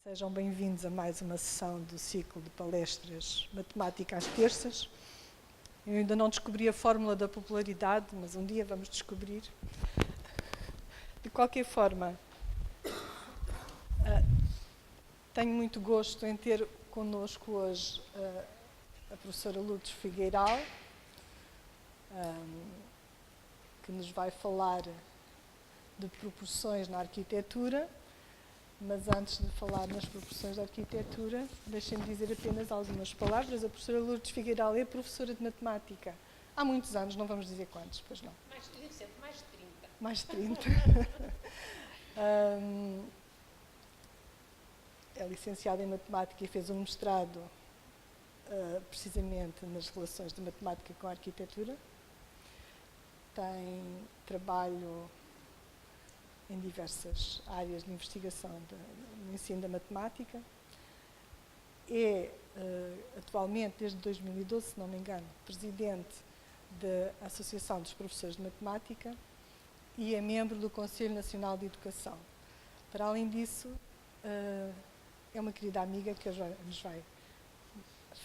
Sejam bem-vindos a mais uma sessão do ciclo de palestras Matemática às terças. Eu ainda não descobri a fórmula da popularidade, mas um dia vamos descobrir. De qualquer forma, tenho muito gosto em ter connosco hoje a professora Lourdes Figueiral, que nos vai falar de proporções na arquitetura. Mas antes de falar nas proporções da arquitetura, deixem-me dizer apenas algumas palavras. A professora Lourdes Figueiral é professora de matemática há muitos anos, não vamos dizer quantos, pois não? Mais de 30. Mais de 30. É licenciada em matemática e fez um mestrado precisamente nas relações de matemática com a arquitetura. Tem trabalho em diversas áreas de investigação no ensino da matemática. É, atualmente, desde 2012, se não me engano, presidente da Associação dos Professores de Matemática e é membro do Conselho Nacional de Educação. Para além disso, é uma querida amiga que hoje nos vai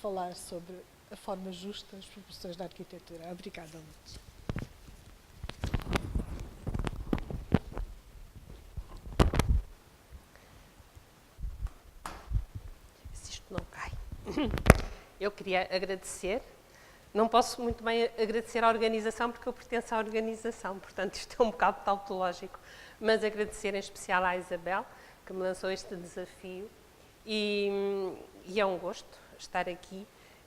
falar sobre a forma justa das proporções da arquitetura. Obrigada, Lourdes. Não cai. Eu queria agradecer, não posso muito bem agradecer à organização porque eu pertenço à organização, portanto isto é um bocado tautológico, mas agradecer em especial à Isabel, que me lançou este desafio e é um gosto estar aqui.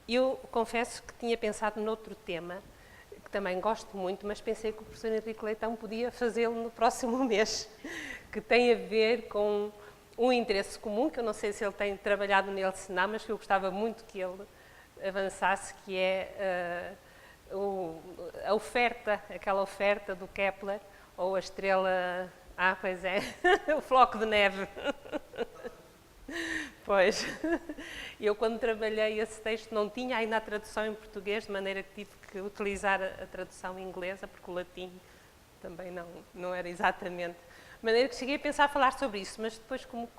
Eu confesso que tinha pensado noutro tema, que também gosto muito, mas pensei que o professor Henrique Leitão podia fazê-lo no próximo mês, que tem a ver com um interesse comum, que eu não sei se ele tem trabalhado nele, se não, mas que eu gostava muito que ele avançasse, que é a oferta, aquela oferta do Kepler, ou a estrela... pois é, o floco de neve. Pois, eu quando trabalhei esse texto não tinha ainda a tradução em português, de maneira que tive que utilizar a tradução inglesa, porque o latim também não era exatamente... De maneira que cheguei a pensar a falar sobre isso, mas depois, como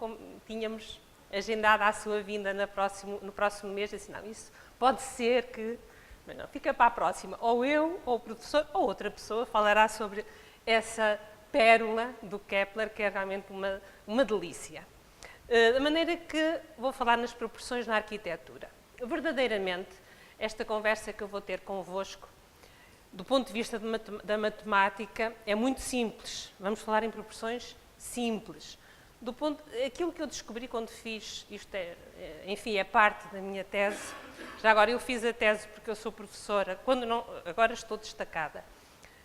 tínhamos agendado a sua vinda no próximo mês, disse, não, isso pode ser que... Mas não, fica para a próxima. Ou eu, ou o professor, ou outra pessoa falará sobre essa pérola do Kepler, que é realmente uma delícia. De maneira que vou falar nas proporções na arquitetura. Verdadeiramente, esta conversa que eu vou ter convosco, do ponto de vista da matemática, é muito simples. Vamos falar em proporções simples. Aquilo que eu descobri quando fiz, isto enfim, é parte da minha tese. Já agora, eu fiz a tese porque eu sou professora, agora estou destacada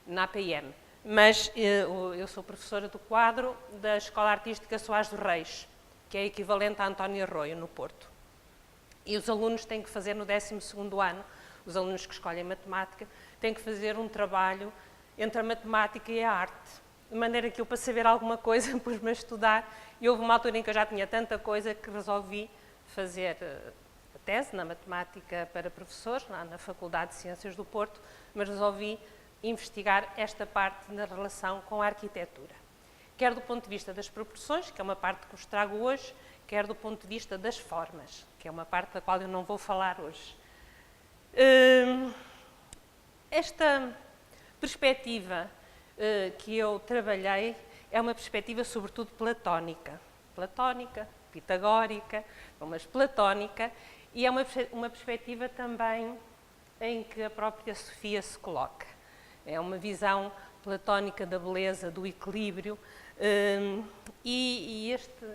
na APM, mas eu sou professora do quadro da Escola Artística Soares dos Reis, que é equivalente a António Arroio, no Porto. E os alunos têm que fazer no 12º ano, os alunos que escolhem matemática, têm que fazer um trabalho entre a matemática e a arte. De maneira que eu, para saber alguma coisa, pus-me a estudar, e houve uma altura em que eu já tinha tanta coisa que resolvi fazer a tese na matemática para professores, lá na Faculdade de Ciências do Porto, mas resolvi investigar esta parte na relação com a arquitetura. Quer do ponto de vista das proporções, que é uma parte que vos trago hoje, quer do ponto de vista das formas, que é uma parte da qual eu não vou falar hoje. Esta perspectiva que eu trabalhei é uma perspectiva sobretudo platónica, pitagórica, mas platónica, e é uma perspectiva também em que a própria Sofia se coloca. É uma visão platónica da beleza, do equilíbrio, e este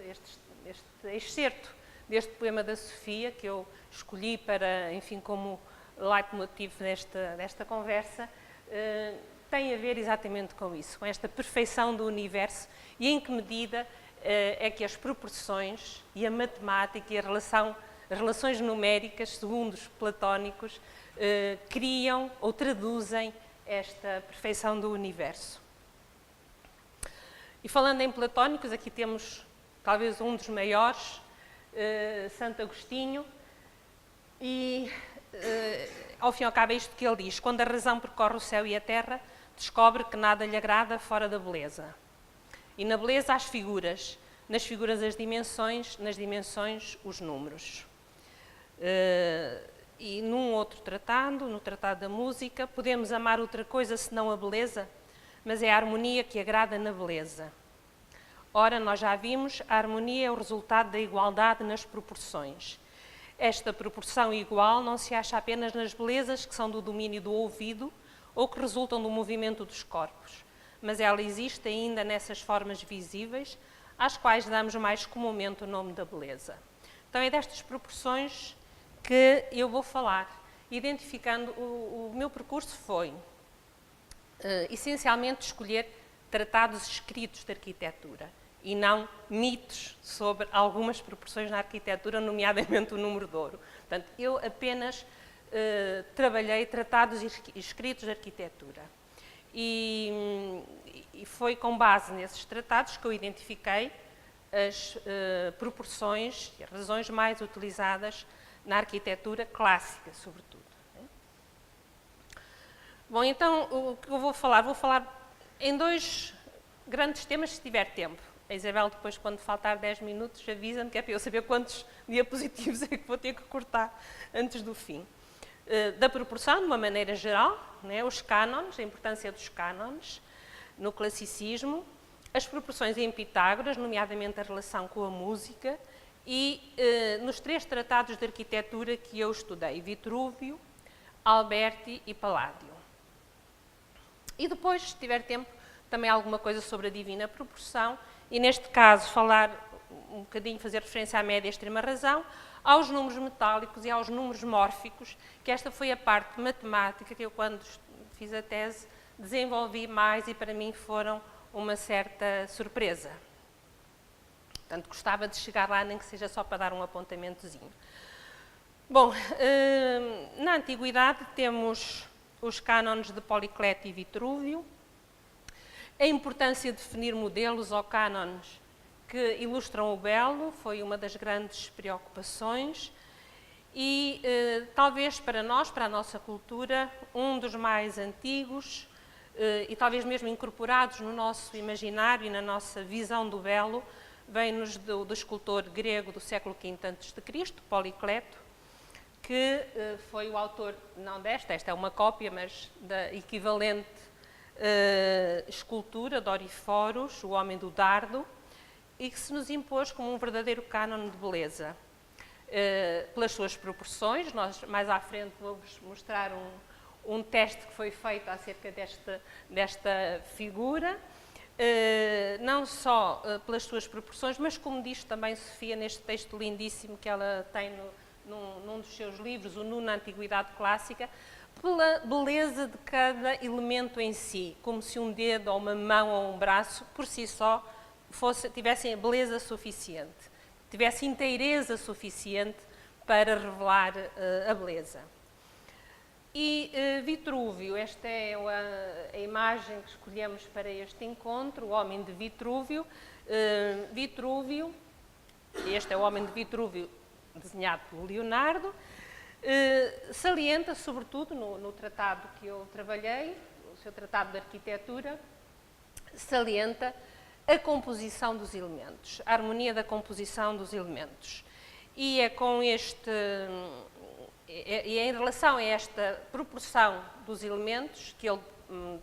excerto deste poema da Sofia, que eu escolhi para, enfim, como leitmotiv desta conversa, tem a ver exatamente com isso, com esta perfeição do universo e em que medida é que as proporções e a matemática e as relações numéricas, segundo os platónicos, criam ou traduzem esta perfeição do universo. E falando em platónicos, aqui temos talvez um dos maiores, Santo Agostinho, e ao fim e ao cabo é isto que ele diz: quando a razão percorre o céu e a terra, descobre que nada lhe agrada fora da beleza. E na beleza as figuras, nas figuras as dimensões, nas dimensões os números. E num outro tratado, no Tratado da Música, podemos amar outra coisa senão a beleza, mas é a harmonia que agrada na beleza. Ora, nós já vimos, a harmonia é o resultado da igualdade nas proporções. Esta proporção igual não se acha apenas nas belezas que são do domínio do ouvido ou que resultam do movimento dos corpos, mas ela existe ainda nessas formas visíveis, às quais damos mais comumente o nome da beleza. Então é destas proporções que eu vou falar, identificando, o meu percurso foi, essencialmente, escolher tratados escritos de arquitetura e não mitos sobre algumas proporções na arquitetura, nomeadamente o número de ouro. Portanto, eu apenas trabalhei tratados escritos de arquitetura. E foi com base nesses tratados que eu identifiquei as proporções e as razões mais utilizadas na arquitetura clássica, sobretudo. Bom, então, o que eu vou falar? Vou falar em 2 grandes temas, se tiver tempo. A Isabel, depois, quando faltar 10 minutos, avisa-me, que é para eu saber quantos diapositivos é que vou ter que cortar antes do fim. Da proporção, de uma maneira geral, né, os cânones, a importância dos cânones no classicismo, as proporções em Pitágoras, nomeadamente a relação com a música, e nos 3 tratados de arquitetura que eu estudei, Vitrúvio, Alberti e Palladio. E depois, se tiver tempo, também alguma coisa sobre a divina proporção, e neste caso falar um bocadinho, fazer referência à média e extrema razão, aos números metálicos e aos números mórficos, que esta foi a parte matemática que eu, quando fiz a tese, desenvolvi mais e para mim foram uma certa surpresa. Portanto, gostava de chegar lá, nem que seja só para dar um apontamentozinho. Bom, na Antiguidade temos os cânones de Policleto e Vitrúvio, a importância de definir modelos ou cânones que ilustram o belo foi uma das grandes preocupações e talvez para nós, para a nossa cultura, um dos mais antigos e talvez mesmo incorporados no nosso imaginário e na nossa visão do belo, vem-nos do escultor grego do século V a.C., Policleto, que foi o autor, não esta é uma cópia, mas da equivalente escultura, Doryphorus, o Homem do Dardo, e que se nos impôs como um verdadeiro cânone de beleza. Pelas suas proporções, nós mais à frente vou-vos mostrar um teste que foi feito acerca desta figura, não só pelas suas proporções, mas como diz também Sofia neste texto lindíssimo que ela tem num dos seus livros, o Nu na Antiguidade Clássica, pela beleza de cada elemento em si, como se um dedo ou uma mão ou um braço, por si só, tivessem a beleza suficiente, tivessem inteireza suficiente para revelar a beleza. E Vitrúvio, esta é a imagem que escolhemos para este encontro, o Homem de Vitrúvio. Vitrúvio, este é o Homem de Vitrúvio desenhado por Leonardo, salienta, sobretudo, no tratado que eu trabalhei, o seu tratado de arquitetura, salienta a composição dos elementos, a harmonia da composição dos elementos. E é com e em relação a esta proporção dos elementos, que ele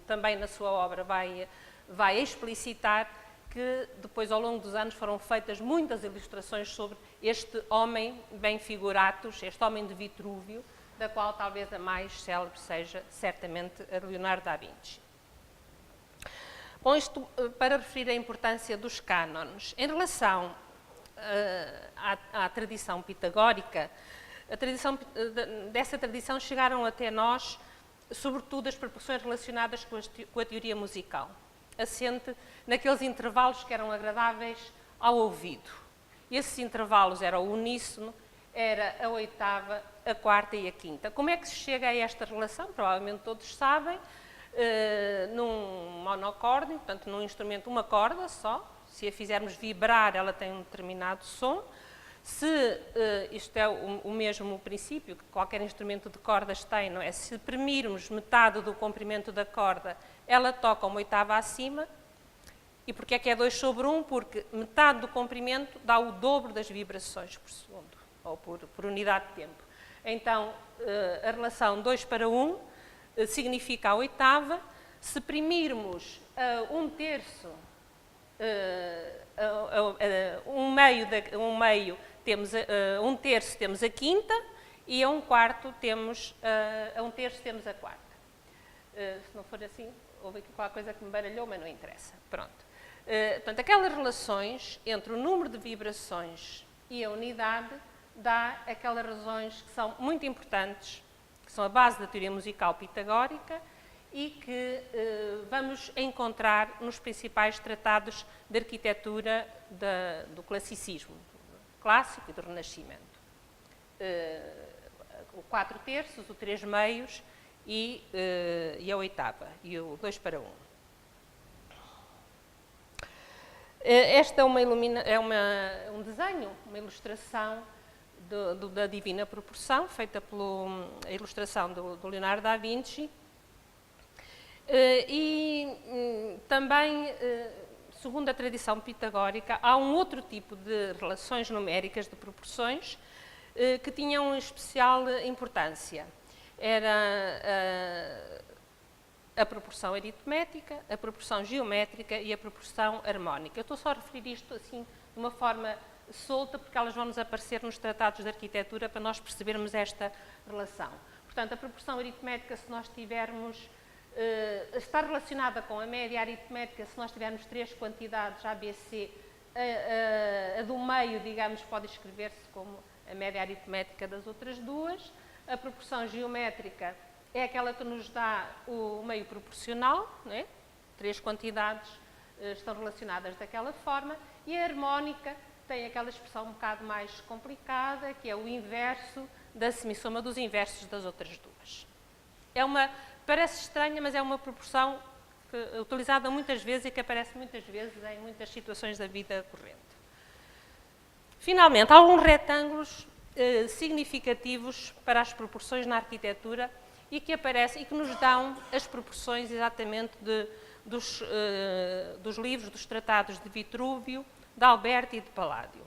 também na sua obra vai explicitar, que depois ao longo dos anos foram feitas muitas ilustrações sobre este homem bem figuratus, este homem de Vitrúvio, da qual talvez a mais célebre seja certamente a Leonardo da Vinci. Bom, isto para referir a importância dos cânones. Em relação à tradição pitagórica, dessa tradição chegaram até nós, sobretudo, as proporções relacionadas com a teoria musical, assente naqueles intervalos que eram agradáveis ao ouvido. Esses intervalos eram o uníssono, era a oitava, a quarta e a quinta. Como é que se chega a esta relação? Provavelmente todos sabem, num monocorde, portanto, num instrumento, uma corda só. Se a fizermos vibrar, ela tem um determinado som. Se isto é o mesmo princípio que qualquer instrumento de cordas tem, não é? Se premirmos metade do comprimento da corda, ela toca uma oitava acima, E porquê é que é 2 sobre 1? Porque metade do comprimento dá o dobro das vibrações por segundo, ou por unidade de tempo. Então, a relação 2 para 1 significa a oitava. Se primirmos um terço, um terço temos a quinta, e a um quarto temos, a um terço temos a quarta. Se não for assim, houve aqui qualquer coisa que me baralhou, mas não interessa. Pronto. Portanto, aquelas relações entre o número de vibrações e a unidade dá aquelas razões que são muito importantes, que são a base da teoria musical pitagórica e que vamos encontrar nos principais tratados de arquitetura do classicismo, clássico e do Renascimento. O 4 terços, o 3 meios e a oitava, e o 2 para 1. Esta é um desenho, uma ilustração da Divina Proporção, feita pela ilustração do Leonardo da Vinci. Também, segundo a tradição pitagórica, há um outro tipo de relações numéricas de proporções que tinham especial importância. Era a proporção aritmética, a proporção geométrica e a proporção harmónica. Eu estou só a referir isto assim de uma forma solta, porque elas vão nos aparecer nos tratados de arquitetura para nós percebermos esta relação. Portanto, a proporção aritmética, se nós tivermos, está relacionada com a média aritmética, se nós tivermos 3 quantidades A, B, C, a do meio, digamos, pode escrever-se como a média aritmética das outras duas. A proporção geométrica é aquela que nos dá o meio proporcional, né? 3 quantidades estão relacionadas daquela forma, e a harmónica tem aquela expressão um bocado mais complicada, que é o inverso da semissoma dos inversos das outras duas. Parece estranha, mas é uma proporção utilizada muitas vezes e que aparece muitas vezes em muitas situações da vida corrente. Finalmente, há alguns retângulos significativos para as proporções na arquitetura e que aparecem e que nos dão as proporções exatamente dos livros, dos tratados de Vitrúvio, de Alberti e de Palladio.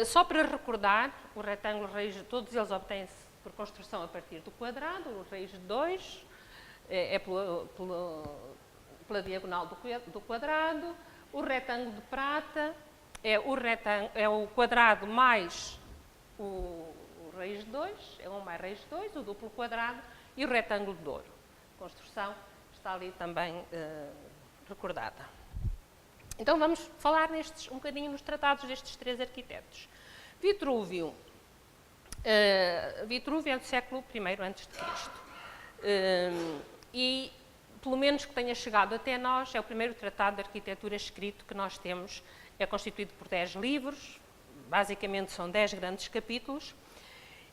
Só para recordar, o retângulo raiz, todos eles obtêm-se por construção a partir do quadrado, o raiz de 2 é pela diagonal do quadrado, o retângulo de prata é o quadrado mais o raiz de 2, é 1 mais raiz de 2, o duplo quadrado, e o retângulo de ouro. A construção está ali também recordada. Então vamos falar um bocadinho nos tratados destes 3 arquitetos. Vitrúvio é do século I a.C. E, pelo menos que tenha chegado até nós, é o primeiro tratado de arquitetura escrito que nós temos. É constituído por 10 livros, basicamente são 10 grandes capítulos,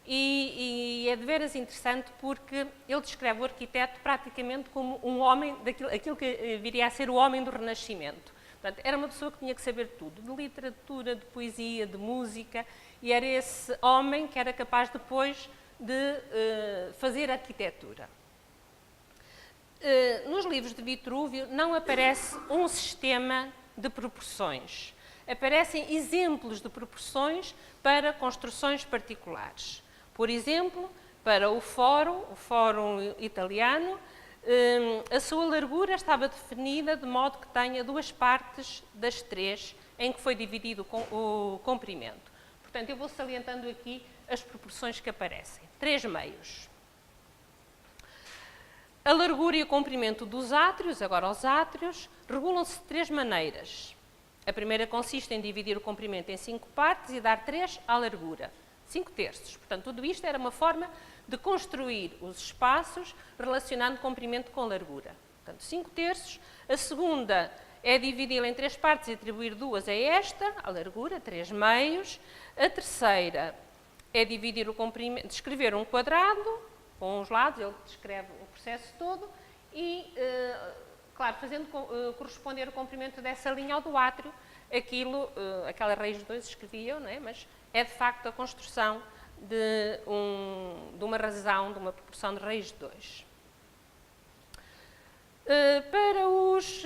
e é de veras interessante porque ele descreve o arquiteto praticamente como um homem, aquilo que viria a ser o homem do Renascimento. Portanto, era uma pessoa que tinha que saber tudo, de literatura, de poesia, de música, e era esse homem que era capaz depois de fazer arquitetura. Nos livros de Vitrúvio não aparece um sistema de proporções. Aparecem exemplos de proporções para construções particulares. Por exemplo, para o fórum italiano, a sua largura estava definida de modo que tenha 2 partes das 3 em que foi dividido o comprimento. Portanto, eu vou salientando aqui as proporções que aparecem. 3 meios. A largura e o comprimento dos átrios, agora os átrios, regulam-se de 3 maneiras. A primeira consiste em dividir o comprimento em 5 partes e dar 3 à largura, 5 terços. Portanto, tudo isto era uma forma de construir os espaços relacionando comprimento com largura. Portanto, 5 terços. A segunda é dividi-la em 3 partes e atribuir 2 a esta, a largura, 3 meios. A terceira é dividir o comprimento, descrever um quadrado com os lados, ele descreve o processo todo e, claro, fazendo corresponder o comprimento dessa linha ao do átrio, aquela raiz de 2 escreviam, não é? Mas é de facto a construção de uma razão, de uma proporção de raiz de 2. Para os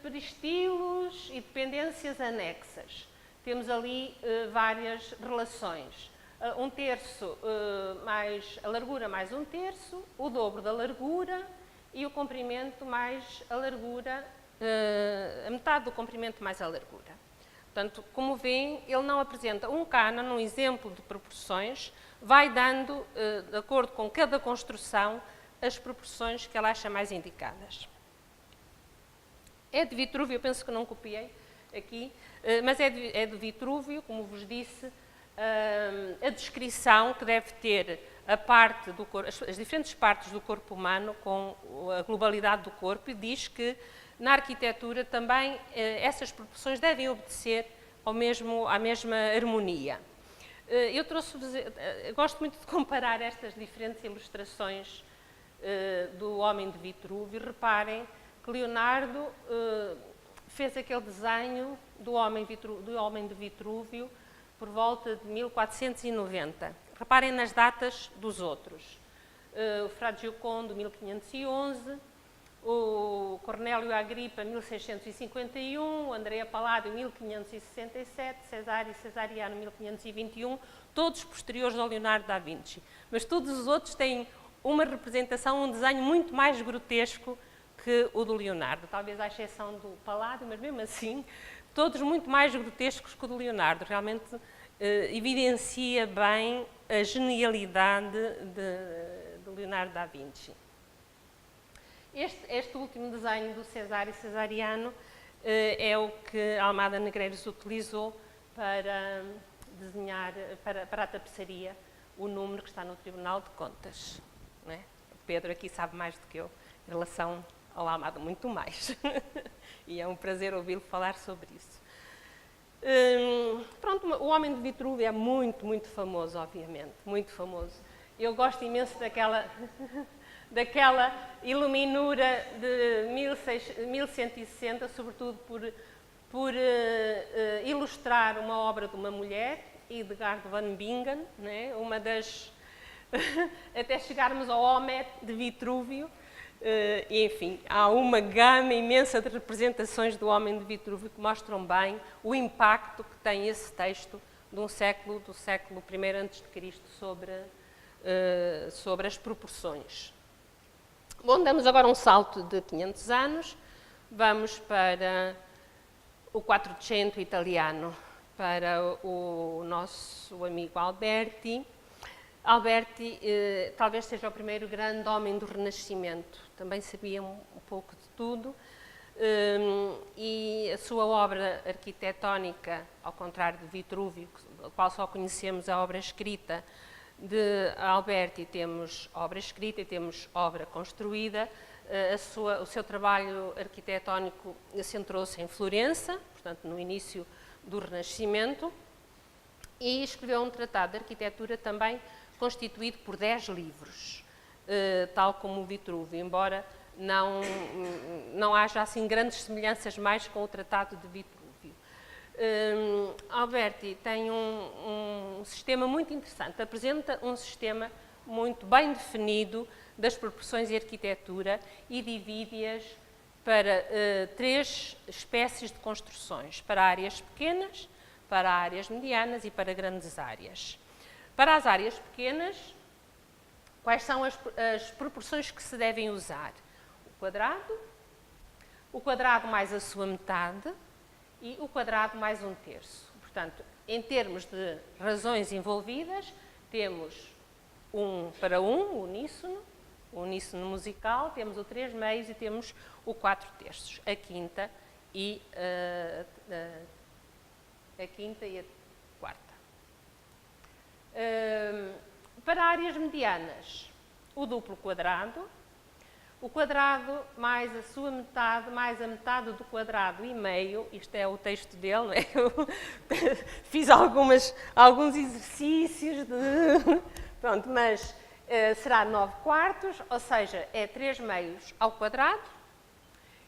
peristilos e dependências anexas, temos ali várias relações. Um terço mais a largura mais um terço, o dobro da largura e o comprimento mais a largura, a metade do comprimento mais a largura. Portanto, como veem, ele não apresenta um cânon, um exemplo de proporções, vai dando, de acordo com cada construção, as proporções que ela acha mais indicadas. É de Vitrúvio, eu penso que não copiei aqui, mas é de Vitrúvio, como vos disse, a descrição que deve ter a parte do corpo, as diferentes partes do corpo humano com a globalidade do corpo, e diz que na arquitetura também essas proporções devem obedecer à mesma harmonia. Eu gosto muito de comparar estas diferentes ilustrações do Homem de Vitrúvio. Reparem que Leonardo fez aquele desenho do Homem de Vitrúvio por volta de 1490. Reparem nas datas dos outros. O Frade Giocondo, 1511, o Cornélio Agripa, 1651, o Andrea Palladio, 1567, Cesário e Cesariano, 1521, todos posteriores ao Leonardo da Vinci. Mas todos os outros têm uma representação, um desenho muito mais grotesco que o do Leonardo, talvez à exceção do Palladio, mas mesmo assim, todos muito mais grotescos que o do Leonardo. Realmente evidencia bem a genialidade de Leonardo da Vinci. Este último desenho do Cesário e Cesariano é o que Almada Negreiros utilizou para desenhar, para a tapeçaria, o número que está no Tribunal de Contas. Não é? O Pedro aqui sabe mais do que eu em relação ao Almada, muito mais. E é um prazer ouvi-lo falar sobre isso. Pronto, o Homem de Vitrúvio é muito, muito famoso, obviamente, muito famoso. Eu gosto imenso daquela iluminura de 1160, sobretudo por ilustrar uma obra de uma mulher, Hildegard van Bingen, né? Uma das... até chegarmos ao Homem de Vitrúvio. Enfim, há uma gama imensa de representações do Homem de Vitrúvio que mostram bem o impacto que tem esse texto do século I a.C. sobre as proporções. Bom, damos agora um salto de 500 anos, vamos para o Quattrocento italiano, para o nosso amigo Alberti. Alberti talvez seja o primeiro grande homem do Renascimento, também sabia um pouco de tudo, e a sua obra arquitetónica, ao contrário de Vitrúvio, da qual só conhecemos a obra escrita, de Alberti temos obra escrita e temos obra construída. O seu trabalho arquitetónico centrou-se em Florença, portanto no início do Renascimento, e escreveu um tratado de arquitetura também constituído por 10 livros, tal como o Vitrúvio, embora não haja assim grandes semelhanças mais com o Tratado de Vitrúvio. Alberti tem um sistema muito interessante, apresenta um sistema muito bem definido das proporções e arquitetura e divide-as para 3 espécies de construções, para áreas pequenas, para áreas medianas e para grandes áreas. Para as áreas pequenas, quais são as proporções que se devem usar? O quadrado mais a sua metade e o quadrado mais um terço. Portanto, em termos de razões envolvidas, temos 1:1, o uníssono musical, temos o 3/2 e temos o 4/3, a quinta e a quarta. Para áreas medianas, o duplo quadrado, o quadrado mais a sua metade, mais a metade do quadrado e meio, isto é o texto dele, não é? Eu fiz alguns exercícios pronto, mas será 9/4, ou seja, é 3/2 ao quadrado,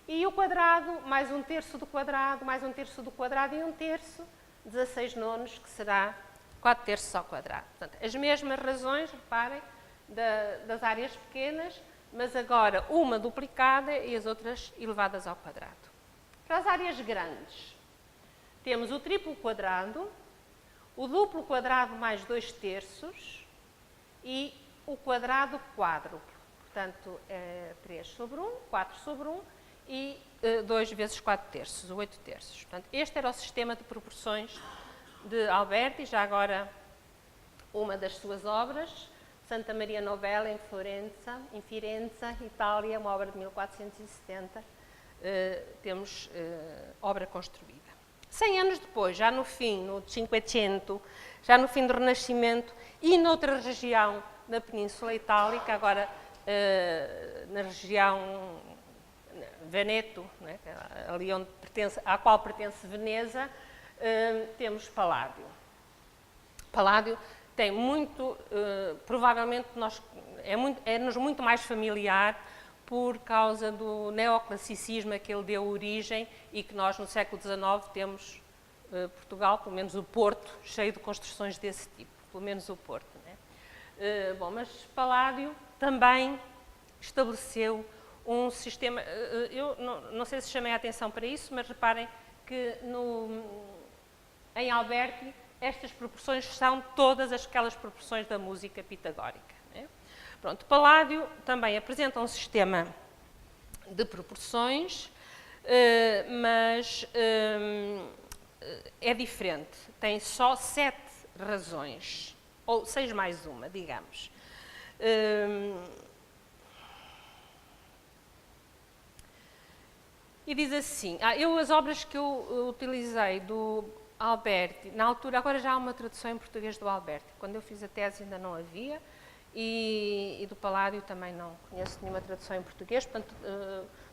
e o quadrado mais um terço do quadrado, mais um terço do quadrado e um terço, 16/9, que será 4/3 ao quadrado. Portanto, as mesmas razões, reparem, das áreas pequenas, mas agora uma duplicada e as outras elevadas ao quadrado. Para as áreas grandes, temos o triplo quadrado, o duplo quadrado mais 2/3 e o quadrado quádruplo. Portanto, é 3 sobre 1, 4 sobre 1 e 2 vezes 4/3, 8/3. Portanto, este era o sistema de proporções de Alberti, já agora uma das suas obras, Santa Maria Novella, em Firenze, Itália, uma obra de 1470, temos obra construída. 100 anos depois, já no fim, no Cinquecento, já no fim do Renascimento, e noutra região na Península Itálica, agora na região Veneto, né, ali onde à qual pertence Veneza, temos Paládio. Paládio tem muito, provavelmente é-nos muito mais familiar por causa do neoclassicismo a que ele deu origem e que nós no século XIX temos Portugal, pelo menos o Porto, cheio de construções desse tipo, pelo menos o Porto. Né? Bom, mas Paládio também estabeleceu um sistema, eu não sei se chamei a atenção para isso, mas reparem que em Alberti estas proporções são todas aquelas proporções da música pitagórica. Né? Pronto, Paládio também apresenta um sistema de proporções, mas é diferente. Tem só 7 razões, ou 6 mais uma, digamos. E diz assim, as obras que eu utilizei do Alberti, na altura, agora já há uma tradução em português do Alberti, quando eu fiz a tese ainda não havia, e do Paládio também não conheço nenhuma tradução em português, portanto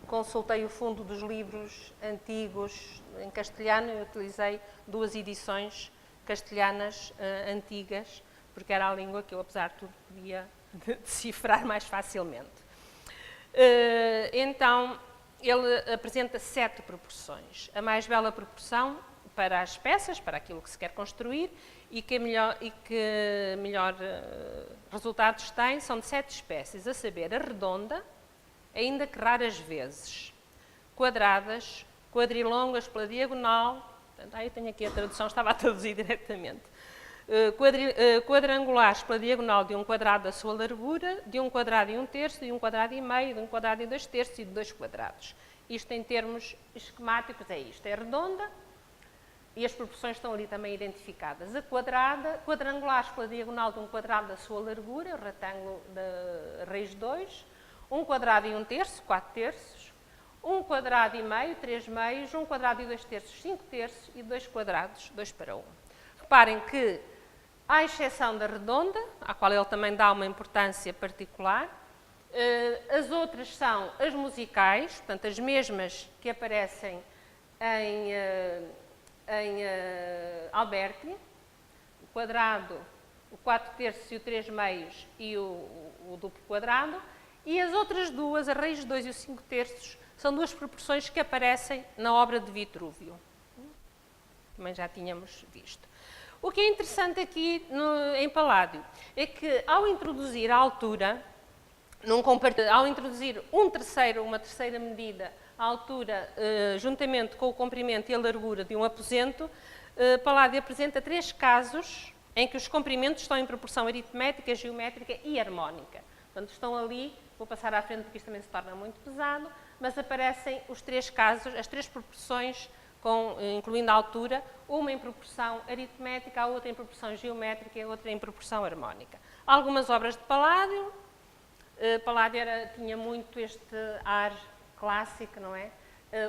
consultei o fundo dos livros antigos em castelhano e utilizei 2 edições castelhanas antigas, porque era a língua que eu, apesar de tudo, podia decifrar mais facilmente. Então, ele apresenta 7 proporções. A mais bela proporção para as peças, para aquilo que se quer construir, e que melhor resultados tem, são de 7 espécies, a saber, a redonda, ainda que raras vezes, quadradas, quadrilongas pela diagonal, portanto, eu tenho aqui a tradução, estava a traduzir diretamente, quadrangulares pela diagonal de um quadrado da sua largura, de um quadrado e 1/3, de um quadrado e meio, de um quadrado e 2/3 e de 2 quadrados. Isto em termos esquemáticos é isto, é redonda e as proporções estão ali também identificadas. A quadrada, quadrangulares pela diagonal de um quadrado da sua largura, o retângulo da raiz 2, um quadrado e 1/3, 4/3, um quadrado e meio, 3 meios, um quadrado e 2/3, 5/3 e 2 quadrados, 2 para 1. Reparem que, à exceção da redonda, à qual ele também dá uma importância particular, as outras são as musicais, portanto, as mesmas que aparecem em Alberti, o quadrado, o 4/3 e o 3 meios e o duplo quadrado, e as outras duas, a raiz 2 e o 5/3, são 2 proporções que aparecem na obra de Vitrúvio. Também já tínhamos visto. O que é interessante aqui em Paládio é que, ao introduzir a altura, ao introduzir uma terceira medida, a altura, juntamente com o comprimento e a largura de um aposento, Paládio apresenta 3 casos em que os comprimentos estão em proporção aritmética, geométrica e harmónica. Portanto, estão ali, vou passar à frente porque isto também se torna muito pesado, mas aparecem os 3 casos, as 3 proporções, incluindo a altura, uma em proporção aritmética, a outra em proporção geométrica e a outra em proporção harmónica. Algumas obras de Paládio, Paládio tinha muito este ar clássico, não é?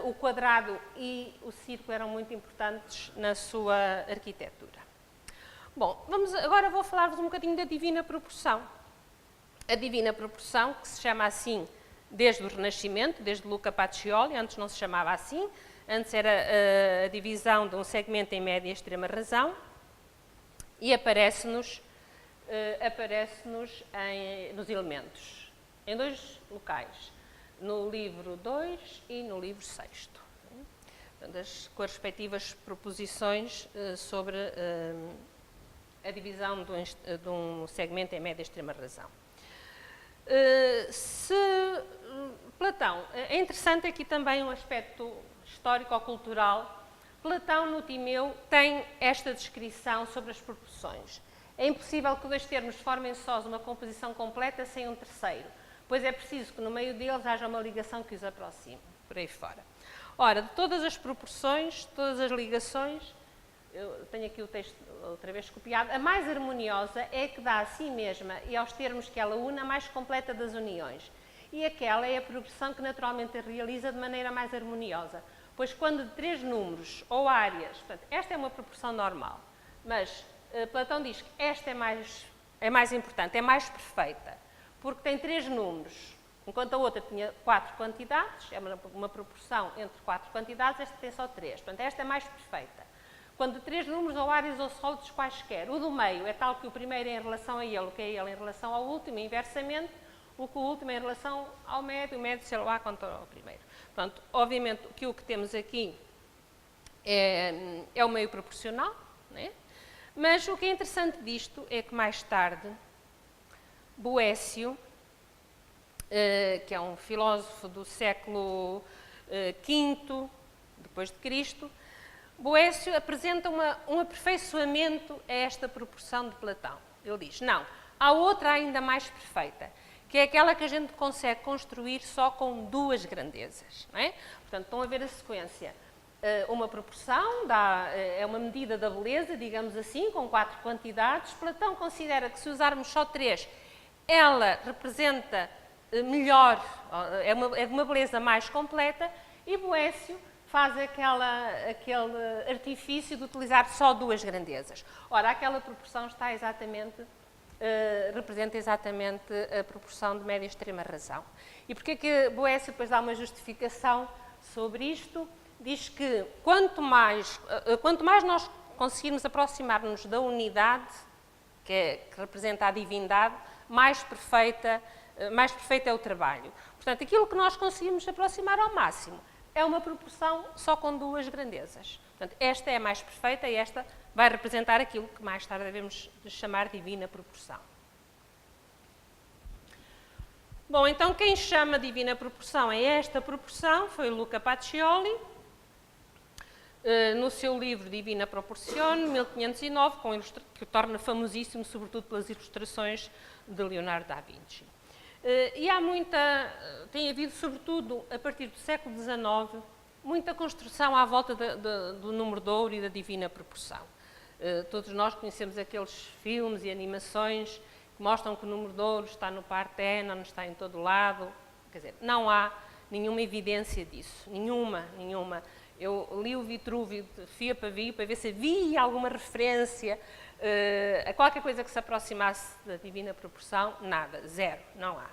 O quadrado e o círculo eram muito importantes na sua arquitetura. Bom, agora vou falar-vos um bocadinho da Divina Proporção. A Divina Proporção, que se chama assim desde o Renascimento, desde Luca Pacioli, antes não se chamava assim, antes era a divisão de um segmento em média e extrema razão, e aparece-nos nos elementos, em 2 locais, no livro 2 e no livro 6, com as respectivas proposições sobre a divisão de um segmento em média e extrema razão. Platão, é interessante aqui também um aspecto histórico-cultural. Platão, no Timeu, tem esta descrição sobre as proporções. É impossível que dois termos formem sós uma composição completa sem um terceiro, pois é preciso que no meio deles haja uma ligação que os aproxime, por aí fora. Ora, de todas as proporções, todas as ligações, eu tenho aqui o texto outra vez copiado, a mais harmoniosa é a que dá a si mesma e aos termos que ela une a mais completa das uniões. E aquela é a progressão que naturalmente a realiza de maneira mais harmoniosa, pois quando de 3 números ou áreas, portanto, esta é uma proporção normal, mas Platão diz que esta é mais importante, é mais perfeita, porque tem 3 números, enquanto a outra tinha 4 quantidades, é uma proporção entre 4 quantidades, esta tem só 3, portanto, esta é mais perfeita. Quando de 3 números ou áreas ou sólidos quaisquer, o do meio é tal que o primeiro é em relação a ele, o que é ele em relação ao último, e inversamente, o que o último é em relação ao médio, o médio sei lá quanto ao primeiro. Portanto, obviamente, que o que temos aqui é o meio proporcional, né? Mas o que é interessante disto é que mais tarde, Boécio, que é um filósofo do século V depois de Cristo, Boécio apresenta um aperfeiçoamento a esta proporção de Platão. Ele diz, não, há outra ainda mais perfeita, que é aquela que a gente consegue construir só com 2 grandezas. Não é? Portanto, estão a ver a sequência. Uma proporção é uma medida da beleza, digamos assim, com 4 quantidades. Platão considera que se usarmos só 3, ela representa melhor, é uma beleza mais completa, e Boécio faz aquele artifício de utilizar só 2 grandezas. Ora, aquela proporção está exatamente... representa exatamente a proporção de média e extrema razão. E porquê que Boécio depois dá uma justificação sobre isto? Diz que quanto mais nós conseguirmos aproximar-nos da unidade, que representa a divindade, mais perfeita é o trabalho. Portanto, aquilo que nós conseguimos aproximar ao máximo é uma proporção só com 2 grandezas. Portanto, esta é a mais perfeita e esta vai representar aquilo que mais tarde devemos chamar divina proporção. Bom, então quem chama divina proporção é esta proporção, foi Luca Pacioli, no seu livro Divina Proporzione, 1509, que o torna famosíssimo, sobretudo pelas ilustrações de Leonardo da Vinci. E tem havido, sobretudo a partir do século XIX, muita construção à volta do número de ouro e da divina proporção. Todos nós conhecemos aqueles filmes e animações que mostram que o número de ouro está no Parténon, está em todo lado. Quer dizer, não há nenhuma evidência disso, nenhuma. Eu li o Vitrúvio de fio a pavio para ver se havia alguma referência a qualquer coisa que se aproximasse da divina proporção. Nada, zero, não há.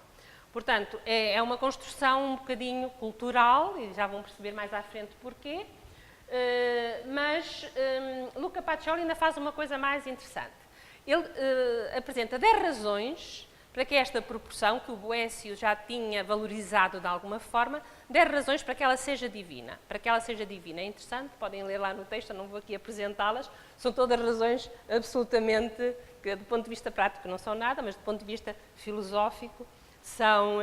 Portanto, é uma construção um bocadinho cultural, e já vão perceber mais à frente porquê, mas Luca Pacioli ainda faz uma coisa mais interessante. Ele apresenta 10 razões para que esta proporção, que o Boécio já tinha valorizado de alguma forma, 10 razões para que ela seja divina. Para que ela seja divina. É interessante, podem ler lá no texto, eu não vou aqui apresentá-las. São todas razões absolutamente, que do ponto de vista prático não são nada, mas do ponto de vista filosófico são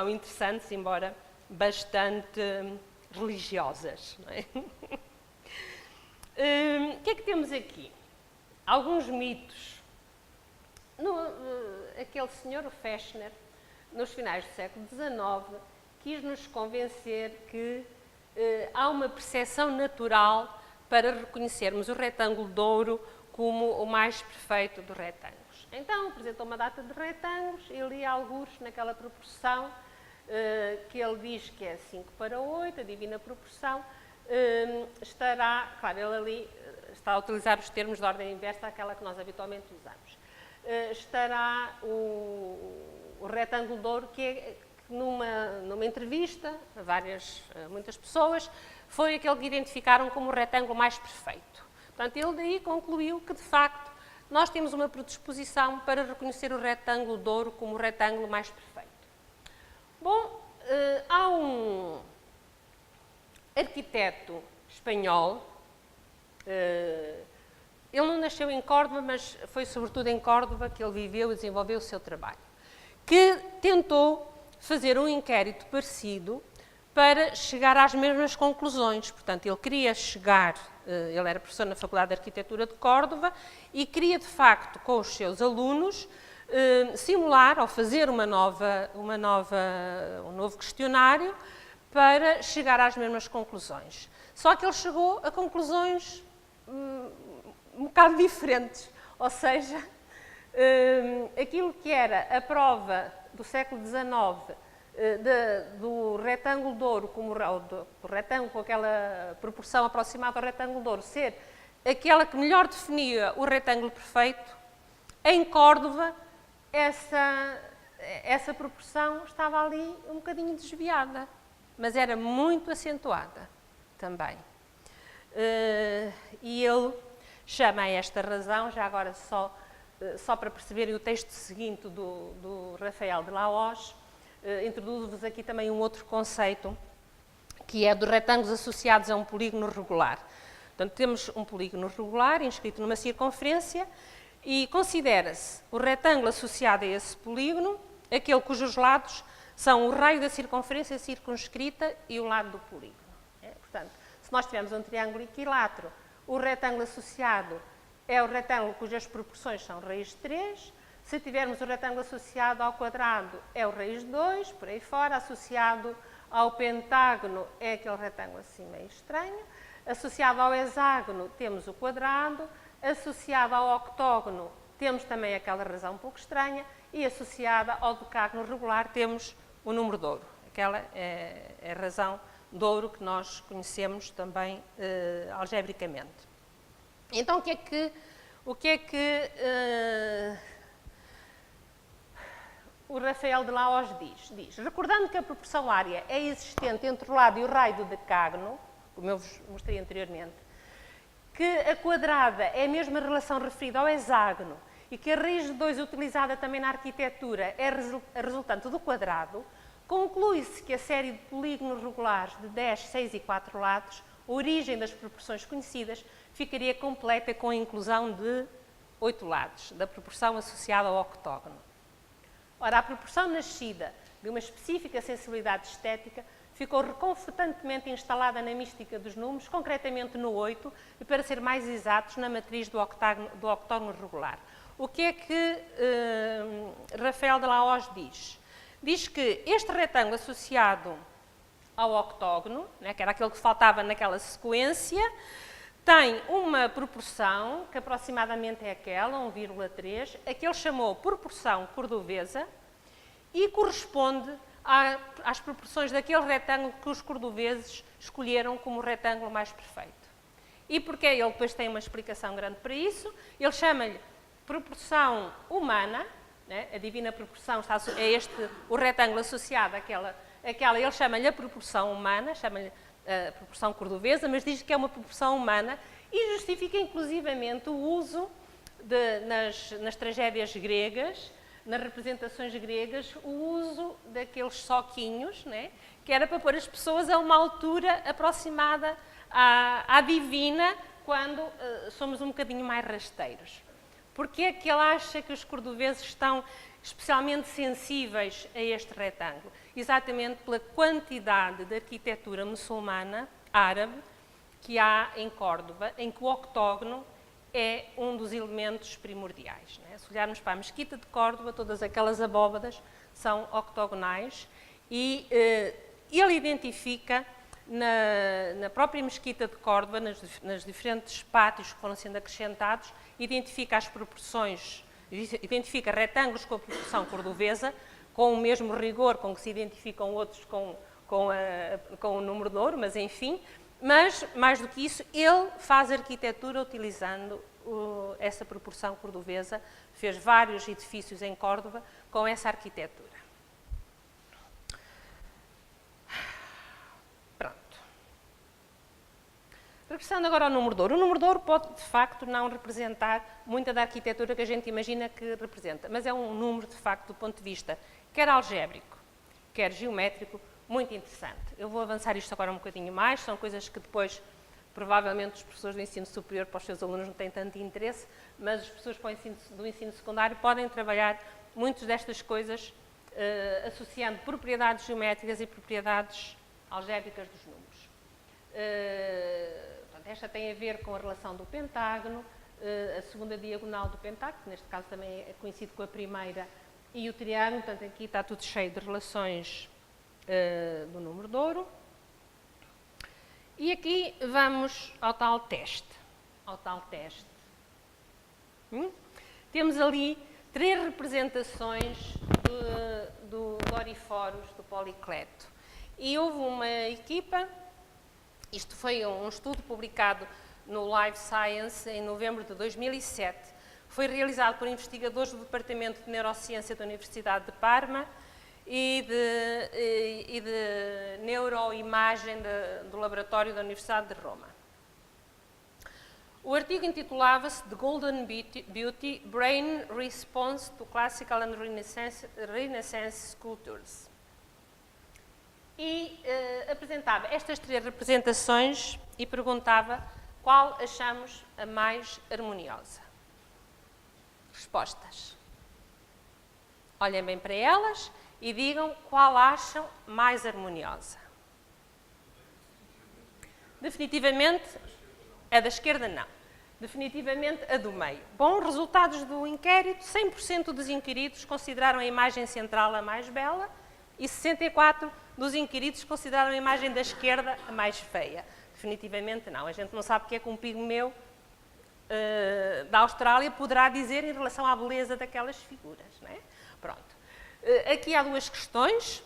interessantes, embora bastante religiosas. Não é? O que é que temos aqui? Alguns mitos. Aquele senhor, o Fechner, nos finais do século XIX, quis-nos convencer que há uma percepção natural para reconhecermos o retângulo de ouro como o mais perfeito dos retângulos. Então, apresentou uma data de retângulos, e ali há alguns naquela proporção que ele diz que é 5:8, a divina proporção, estará, claro, ele ali está a utilizar os termos de ordem inversa àquela que nós habitualmente usamos. Estará o retângulo de ouro, que numa entrevista a muitas pessoas, foi aquele que identificaram como o retângulo mais perfeito. Portanto, ele daí concluiu que, de facto, nós temos uma predisposição para reconhecer o retângulo de ouro como o retângulo mais perfeito. Bom, há um arquiteto espanhol, ele não nasceu em Córdoba, mas foi sobretudo em Córdoba que ele viveu e desenvolveu o seu trabalho, que tentou fazer um inquérito parecido para chegar às mesmas conclusões. Portanto, ele queria chegar, ele era professor na Faculdade de Arquitetura de Córdoba e queria, de facto, com os seus alunos, simular ou fazer um novo questionário para chegar às mesmas conclusões. Só que ele chegou a conclusões um bocado diferentes, ou seja, aquilo que era a prova do século XIX do retângulo de ouro, do retângulo com aquela proporção aproximada ao retângulo de ouro, ser aquela que melhor definia o retângulo perfeito, em Córdoba essa proporção estava ali um bocadinho desviada, mas era muito acentuada também. E ele chama a esta razão, já agora só para perceberem o texto seguinte do Rafael de Lahoz, introduzo-vos aqui também um outro conceito, que é dos retângulos associados a um polígono regular. Portanto, temos um polígono regular inscrito numa circunferência e considera-se o retângulo associado a esse polígono aquele cujos lados são o raio da circunferência circunscrita e o lado do polígono. Portanto, se nós tivermos um triângulo equilátero, o retângulo associado é o retângulo cujas proporções são raiz de 3. Se tivermos o retângulo associado ao quadrado, é o raiz de 2, por aí fora. Associado ao pentágono, é aquele retângulo assim meio estranho. Associado ao hexágono, temos o quadrado. Associado ao octógono, temos também aquela razão um pouco estranha. E associada ao decágono regular, temos o número de ouro. Aquela é a razão de ouro que nós conhecemos também algebricamente. Então, o que é que o Rafael de Lahoz diz? Recordando que a proporção área é existente entre o lado e o raio do decágono, como eu vos mostrei anteriormente, que a quadrada é a mesma relação referida ao hexágono e que a raiz de 2 utilizada também na arquitetura é a resultante do quadrado, conclui-se que a série de polígonos regulares de 10, 6 e 4 lados, a origem das proporções conhecidas, ficaria completa com a inclusão de 8 lados, da proporção associada ao octógono. Ora, a proporção nascida de uma específica sensibilidade estética ficou reconfortantemente instalada na mística dos números, concretamente no 8, e para ser mais exatos, na matriz do octógono regular. O que é que Rafael de Lahoz diz? Diz que este retângulo associado ao octógono, né, que era aquele que faltava naquela sequência, tem uma proporção, que aproximadamente é aquela, 1,3, a que ele chamou proporção cordovesa, e corresponde às proporções daquele retângulo que os cordoveses escolheram como o retângulo mais perfeito. E porque ele depois tem uma explicação grande para isso, ele chama-lhe proporção humana, né? A divina proporção é o retângulo associado àquela ele chama-lhe a proporção humana, chama-lhe a proporção cordovesa, mas diz que é uma proporção humana e justifica inclusivamente o uso nas tragédias gregas, nas representações gregas, o uso daqueles soquinhos, né? Que era para pôr as pessoas a uma altura aproximada à divina, quando somos um bocadinho mais rasteiros. Porquê é que ele acha que os cordoveses estão especialmente sensíveis a este retângulo? Exatamente pela quantidade de arquitetura muçulmana, árabe, que há em Córdoba, em que o octógono é um dos elementos primordiais. Né? Se olharmos para a mesquita de Córdoba, todas aquelas abóbadas são octogonais e ele identifica na própria mesquita de Córdoba, nos diferentes pátios que foram sendo acrescentados, identifica as proporções, identifica retângulos com a proporção cordovesa, com o mesmo rigor com que se identificam outros com o número de ouro, mas enfim. Mas, mais do que isso, ele faz arquitetura utilizando essa proporção cordovesa, fez vários edifícios em Córdoba com essa arquitetura. Pronto. Regressando agora ao número de ouro. O número de ouro pode, de facto, não representar muita da arquitetura que a gente imagina que representa, mas é um número, de facto, do ponto de vista quer algébrico, quer geométrico, muito interessante. Eu vou avançar isto agora um bocadinho mais, são coisas que depois, provavelmente, os professores do ensino superior para os seus alunos não têm tanto interesse, mas os professores do ensino secundário podem trabalhar muitas destas coisas associando propriedades geométricas e propriedades algébricas dos números. Portanto, esta tem a ver com a relação do pentágono, a segunda diagonal do pentágono, que neste caso também é conhecido com a primeira, e o triângulo. Portanto, aqui está tudo cheio de relações do número de ouro. E aqui vamos ao tal teste. Temos ali 3 representações do Doryphorus, do Policleto. E houve uma equipa, isto foi um estudo publicado no Life Science em novembro de 2007, foi realizado por investigadores do Departamento de Neurociência da Universidade de Parma e de Neuroimagem do Laboratório da Universidade de Roma. O artigo intitulava-se The Golden Beauty, Brain Response to Classical and Renaissance Sculptures. E apresentava estas 3 representações e perguntava qual achamos a mais harmoniosa. Respostas. Olhem bem para elas e digam qual acham mais harmoniosa. Definitivamente, a da esquerda não. Definitivamente a do meio. Bom, resultados do inquérito, 100% dos inquiridos consideraram a imagem central a mais bela e 64% dos inquiridos consideraram a imagem da esquerda a mais feia. Definitivamente não. A gente não sabe o que é que um pigmeu da Austrália poderá dizer em relação à beleza daquelas figuras, não é? Pronto. Aqui há 2 questões.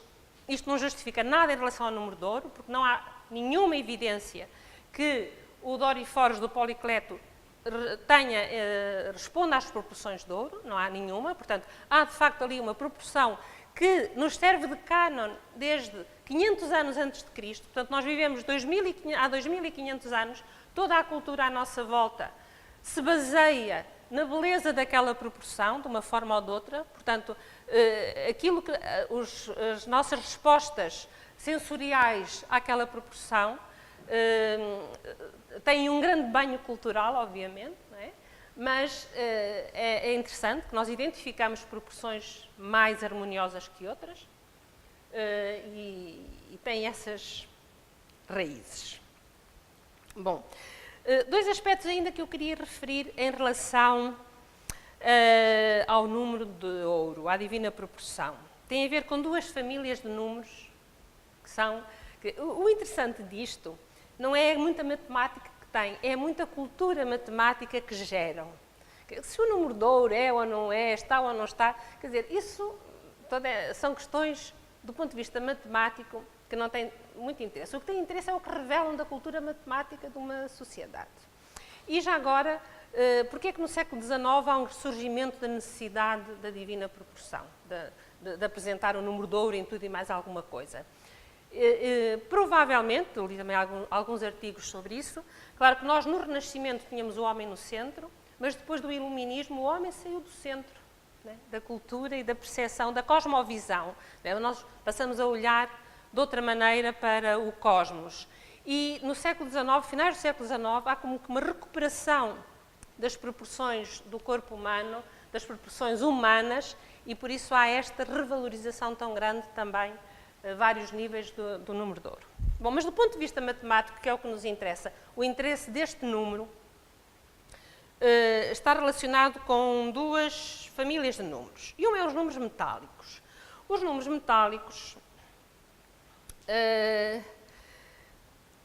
Isto não justifica nada em relação ao número de ouro, porque não há nenhuma evidência que o Doryphorus do Policleto responda às proporções de ouro, não há nenhuma. Portanto, há de facto ali uma proporção que nos serve de cânon desde 500 anos antes de Cristo. Portanto, nós vivemos há 2500 anos, toda a cultura à nossa volta se baseia na beleza daquela proporção, de uma forma ou de outra. Portanto, aquilo que as nossas respostas sensoriais àquela proporção têm um grande banho cultural, obviamente, não é? Mas é interessante que nós identificamos proporções mais harmoniosas que outras e tem essas raízes. Bom, 2 aspectos ainda que eu queria referir em relação ao número de ouro, à divina proporção. Tem a ver com 2 famílias de números que são... O interessante disto não é muita matemática que tem, é muita cultura matemática que geram. Se o número de ouro é ou não é, está ou não está, quer dizer, isso são questões do ponto de vista matemático que não têm muito interesse. O que tem interesse é o que revelam da cultura matemática de uma sociedade. E já agora, porque é que no século XIX há um surgimento da necessidade da divina proporção, de apresentar o número de ouro em tudo e mais alguma coisa? Provavelmente, eu li também alguns artigos sobre isso, claro que nós no Renascimento tínhamos o homem no centro, mas depois do Iluminismo o homem saiu do centro, né, da cultura e da percepção, da cosmovisão. Né? Nós passamos a olhar de outra maneira para o cosmos. E no século XIX, finais do século XIX, há como que uma recuperação das proporções do corpo humano, das proporções humanas, e por isso há esta revalorização tão grande também a vários níveis do número de ouro. Bom, mas do ponto de vista matemático, que é o que nos interessa, o interesse deste número está relacionado com 2 famílias de números. E um é os números metálicos. Os números metálicos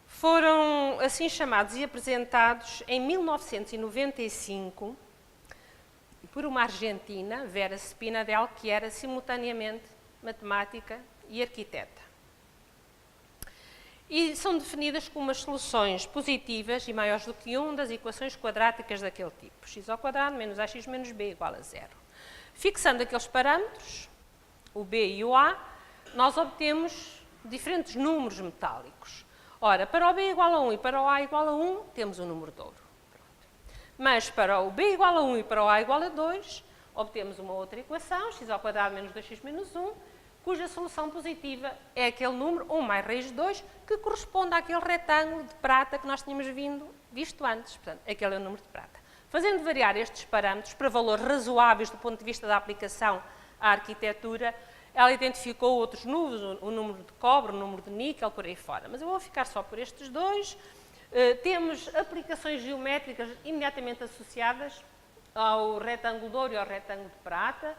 foram assim chamados e apresentados em 1995 por uma argentina, Vera Spinadel, que era simultaneamente matemática e arquiteta. E são definidas como as soluções positivas e maiores do que 1 das equações quadráticas daquele tipo. X² menos AX menos B igual a 0. Fixando aqueles parâmetros, o B e o A, nós obtemos diferentes números metálicos. Ora, para o B igual a 1 e para o A igual a 1, temos o número de ouro. Pronto. Mas para o B igual a 1 e para o A igual a 2, obtemos uma outra equação, x² menos 2x menos 1, cuja solução positiva é aquele número, 1 mais raiz de 2, que corresponde àquele retângulo de prata que nós tínhamos visto antes. Portanto, aquele é o número de prata. Fazendo variar estes parâmetros para valores razoáveis do ponto de vista da aplicação à arquitetura, ela identificou outros números, o número de cobre, o número de níquel, por aí fora. Mas eu vou ficar só por estes dois. Temos aplicações geométricas imediatamente associadas ao retângulo de ouro e ao retângulo de prata.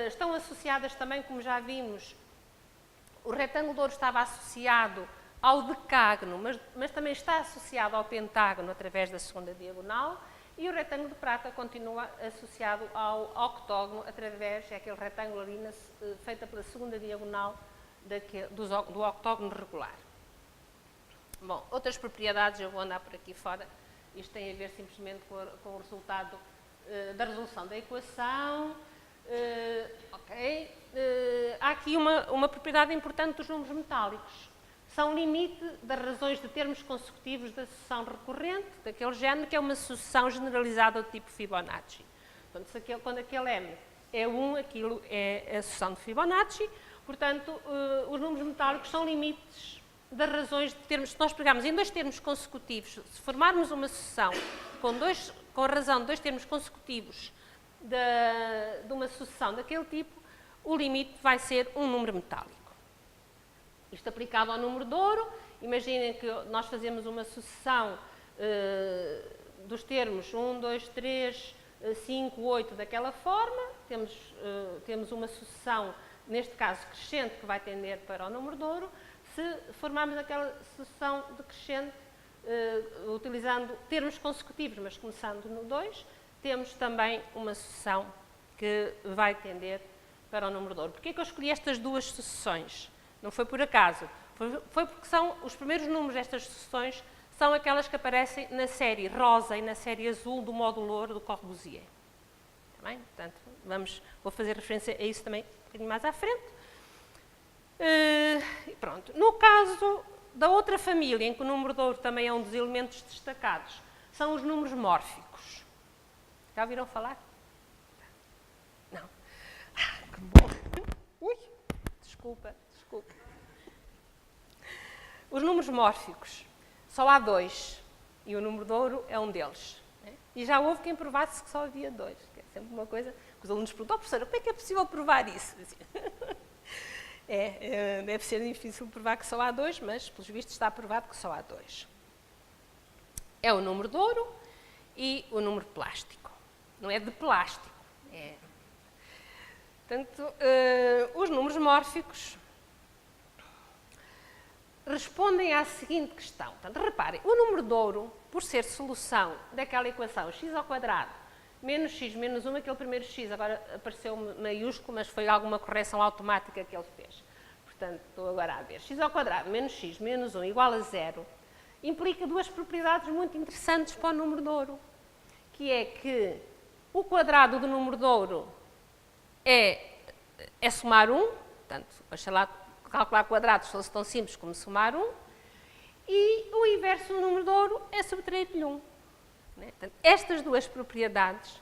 Estão associadas também, como já vimos, o retângulo de ouro estava associado ao decágono, mas também está associado ao pentágono através da segunda diagonal, e o retângulo de prata continua associado ao octógono através daquele retângulo ali feita pela segunda diagonal do octógono regular. Bom, outras propriedades, eu vou andar por aqui fora, isto tem a ver simplesmente com o resultado da resolução da equação. Há aqui uma propriedade importante dos números metálicos. São limite das razões de termos consecutivos da sucessão recorrente, daquele género, que é uma sucessão generalizada do tipo Fibonacci. Portanto, quando aquele m é 1, aquilo é a sucessão de Fibonacci. Portanto, os números metálicos são limites das razões de termos. Se nós pegarmos em dois termos consecutivos, se formarmos uma sucessão com a razão de dois termos consecutivos de uma sucessão daquele tipo, o limite vai ser um número metálico. Isto aplicado ao número de ouro, imaginem que nós fazemos uma sucessão dos termos 1, 2, 3, 5, 8 daquela forma, temos uma sucessão, neste caso crescente, que vai tender para o número de ouro. Se formarmos aquela sucessão decrescente, utilizando termos consecutivos, mas começando no 2, temos também uma sucessão que vai tender para o número de ouro. Porquê é que eu escolhi estas duas sucessões? Não foi por acaso, foi porque são os primeiros números destas sucessões, são aquelas que aparecem na série rosa e na série azul do módulo ouro do Corbusier. Está bem? Portanto, vou fazer referência a isso também um bocadinho mais à frente. Pronto. No caso da outra família, em que o número de ouro também é um dos elementos destacados, são os números mórficos. Já ouviram falar? Não. Que bom. Ui, desculpa. Os números mórficos, só há 2, e o número de ouro é um deles. E já houve quem provasse que só havia 2, que é sempre uma coisa que os alunos perguntam: professora, como é que é possível provar isso? Deve ser difícil provar que só há 2, mas, pelos vistos, está provado que só há 2. É o número de ouro e o número plástico. Não é de plástico. Portanto, os números mórficos respondem à seguinte questão. Portanto, reparem, o número de ouro, por ser solução daquela equação x ao quadrado menos x menos 1, aquele primeiro x agora apareceu maiúsculo, mas foi alguma correção automática que ele fez. Portanto, estou agora a ver. X ao quadrado menos x menos 1 igual a 0 implica duas propriedades muito interessantes para o número de ouro, que é que o quadrado do número de ouro é somar 1, portanto, deixa lá calcular quadrados fosse tão simples como somar 1, e o inverso do número de ouro é subtrair-lhe 1. Portanto, estas duas propriedades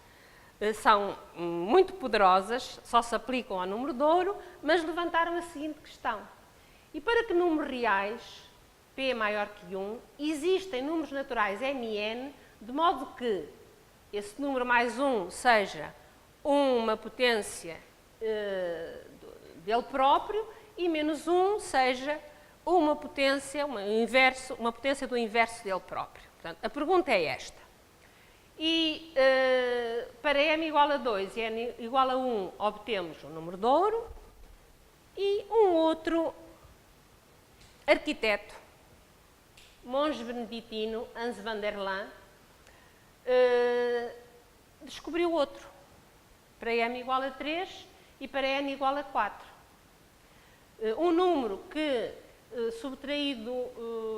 são muito poderosas, só se aplicam ao número de ouro, mas levantaram a seguinte questão. E para que números reais, P é maior que 1, existem números naturais m e n, de modo que esse número mais 1 seja uma potência dele próprio, e menos 1 seja uma potência do inverso dele próprio. Portanto, a pergunta é esta. E para m igual a 2 e n igual a 1 obtemos o número de ouro, e um outro arquiteto, monge beneditino, Hans van der Laan, descobriu outro, para m igual a 3 e para n igual a 4. Um número que, subtraído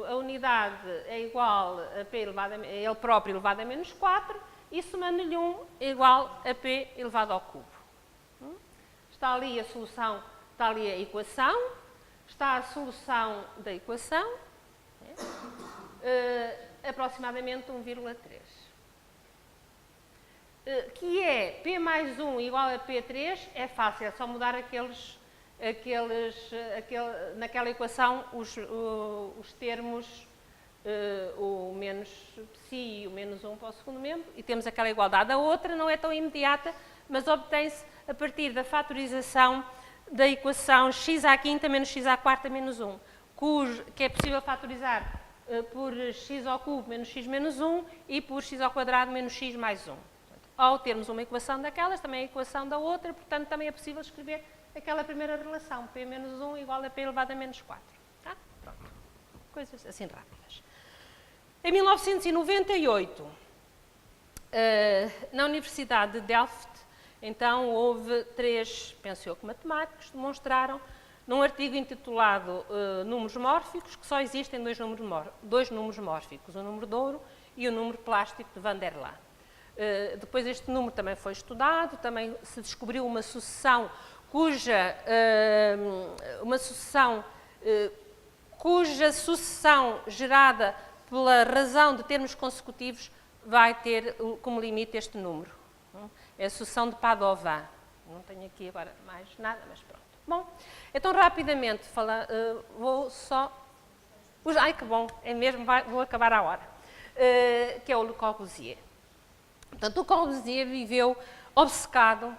a unidade, é igual a P elevado a ele próprio elevado a menos 4, e somando-lhe 1 é igual a P elevado ao cubo. Está ali a solução, está ali a equação, está a solução da equação, aproximadamente 1,3. Que é P mais 1 igual a P3, é fácil, é só mudar naquela equação os termos, o menos psi e o menos 1 para o segundo membro, e temos aquela igualdade. A outra não é tão imediata, mas obtém-se a partir da fatorização da equação x à quinta menos x à quarta menos 1, que é possível fatorizar por x ao cubo menos x menos 1 e por x ao quadrado menos x mais 1. Ao termos uma equação daquelas, também a equação da outra, portanto, também é possível escrever aquela primeira relação, p menos 1 igual a p elevado a menos 4. Tá? Pronto. Coisas assim rápidas. Em 1998, na Universidade de Delft, então, houve 3, penso eu, que matemáticos demonstraram, num artigo intitulado Números Mórficos, que só existem dois números mórficos, o número de ouro e o número plástico de Van der Laan. Depois este número também foi estudado, também se descobriu uma sucessão cuja sucessão gerada pela razão de termos consecutivos vai ter como limite este número. É a sucessão de Padovan. Não tenho aqui agora mais nada, mas pronto. Bom, então rapidamente vou só... Ai, que bom, é mesmo, vou acabar à hora. Que é o Le Corbusier. Portanto, o Corbusier viveu obcecado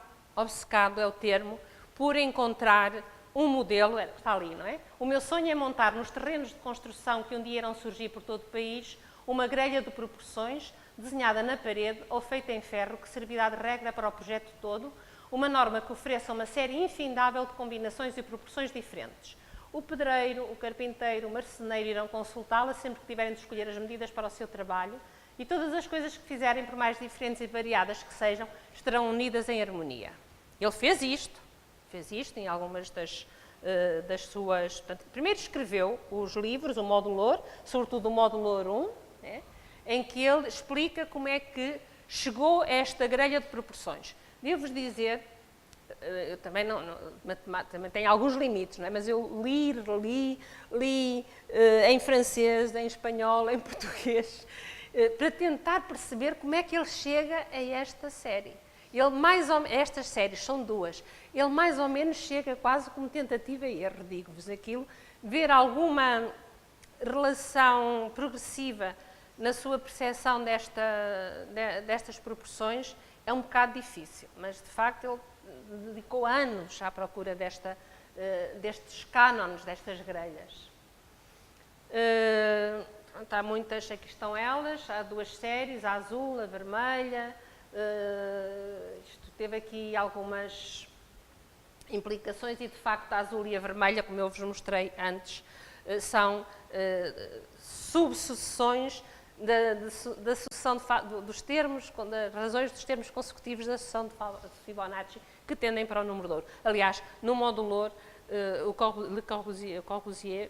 é o termo, por encontrar um modelo, está ali, não é? O meu sonho é montar nos terrenos de construção que um dia irão surgir por todo o país uma grelha de proporções desenhada na parede ou feita em ferro que servirá de regra para o projeto todo, uma norma que ofereça uma série infindável de combinações e proporções diferentes. O pedreiro, o carpinteiro, o marceneiro irão consultá-la sempre que tiverem de escolher as medidas para o seu trabalho e todas as coisas que fizerem, por mais diferentes e variadas que sejam, estarão unidas em harmonia. Ele fez isto em algumas das suas... Portanto, primeiro escreveu os livros, o Modulor, sobretudo o Modulor 1, né, em que ele explica como é que chegou a esta grelha de proporções. Devo-vos dizer, eu também também tenho alguns limites, não é? Mas eu li em francês, em espanhol, em português, para tentar perceber como é que ele chega a esta série. Estas séries são duas. Ele mais ou menos chega quase como tentativa e erro, digo-vos aquilo, ver alguma relação progressiva na sua percepção destas proporções é um bocado difícil, mas de facto ele dedicou anos à procura destes cânones, destas grelhas. Há muitas, aqui estão elas, há duas séries, a azul, a vermelha. Isto teve aqui algumas implicações e de facto a azul e a vermelha, como eu vos mostrei antes, são subsucessões da sucessão dos termos, das razões dos termos consecutivos da sucessão de Fibonacci que tendem para o número de ouro. Aliás, no Modulor, Le Corbusier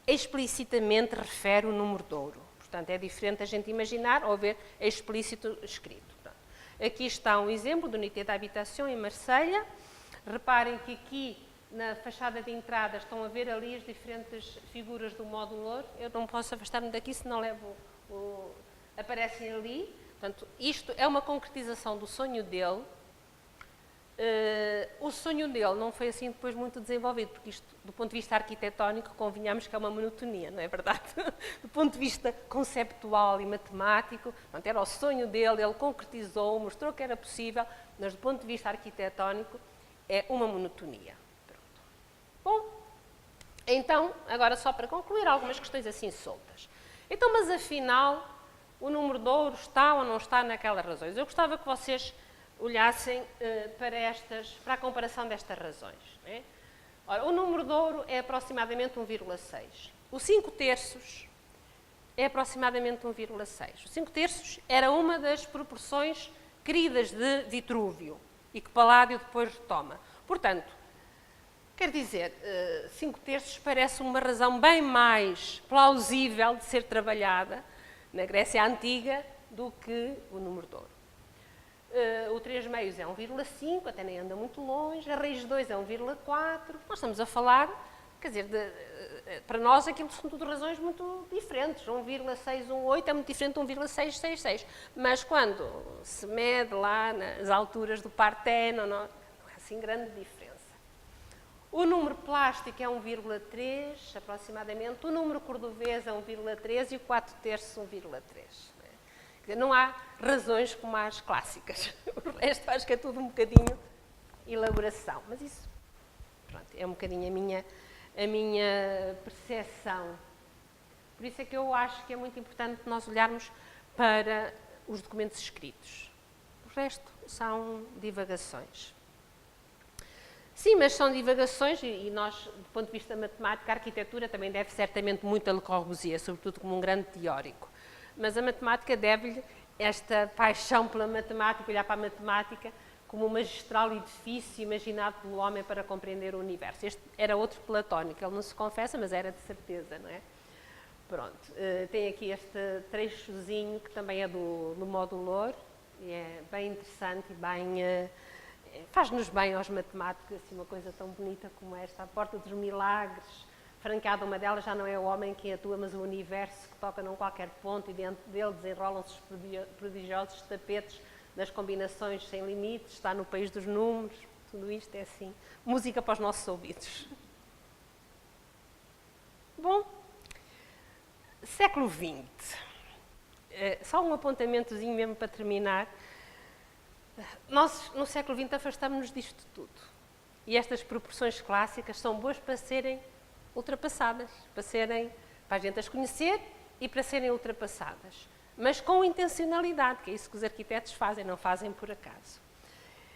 explicitamente refere o número de ouro. Portanto, é diferente a gente imaginar ou ver explícito escrito. Portanto, aqui está um exemplo de unité d'habitation em Marselha. Reparem que aqui na fachada de entrada estão a ver ali as diferentes figuras do Modulor. Eu não posso afastar-me daqui, senão aparecem ali. Portanto, isto é uma concretização do sonho dele. O sonho dele não foi assim depois muito desenvolvido, porque isto, do ponto de vista arquitetónico, convenhamos que é uma monotonia, não é verdade? Do ponto de vista conceptual e matemático, portanto, era o sonho dele, ele concretizou, mostrou que era possível, mas do ponto de vista arquitetónico é uma monotonia. Pronto. Bom, então, agora só para concluir, algumas questões assim soltas. Então, mas afinal, o número de ouro está ou não está naquelas razões? Eu gostava que vocês olhassem para a comparação destas razões. Né? Ora, o número de ouro é aproximadamente 1,6. O 5 terços é aproximadamente 1,6. O 5 terços era uma das proporções queridas de Vitrúvio e que Paládio depois retoma. Portanto, quer dizer, 5 terços parece uma razão bem mais plausível de ser trabalhada na Grécia Antiga do que o número de ouro. O 3 meios é 1,5, até nem anda muito longe, a raiz de 2 é 1,4. Nós estamos a falar, quer dizer, para nós aquilo são tudo razões muito diferentes. 1,618 é muito diferente de 1,666. Mas quando se mede lá nas alturas do Parteno, não é assim grande diferença. O número plástico é 1,3 aproximadamente, o número cordovês é 1,3 e o 4 terços 1,3. Não há razões como as clássicas. O resto acho que é tudo um bocadinho elaboração. Mas isso Pronto, é um bocadinho a minha percepção. Por isso é que eu acho que é muito importante nós olharmos para os documentos escritos. O resto são divagações. Sim, mas são divagações e nós, do ponto de vista matemático, a arquitetura também deve certamente muito a Le Corbusier, sobretudo como um grande teórico. Mas a matemática deve-lhe esta paixão pela matemática, olhar para a matemática como um magistral edifício imaginado pelo homem para compreender o universo. Este era outro platónico, ele não se confessa, mas era de certeza, não é? Pronto, tem aqui este trechozinho que também é do Modulor, e é bem interessante e bem... faz-nos bem aos matemáticos, assim, uma coisa tão bonita como esta, a porta dos milagres, franqueada uma delas já não é o homem quem atua, mas o universo que toca num qualquer ponto e dentro dele desenrolam-se os prodigiosos tapetes das combinações sem limites, está no país dos números, tudo isto é assim, música para os nossos ouvidos. Bom, século XX, só um apontamentozinho mesmo para terminar. Nós, no século XX, afastamos-nos disto tudo. E estas proporções clássicas são boas para serem ultrapassadas, para a gente as conhecer e para serem ultrapassadas. Mas com intencionalidade, que é isso que os arquitetos fazem, não fazem por acaso.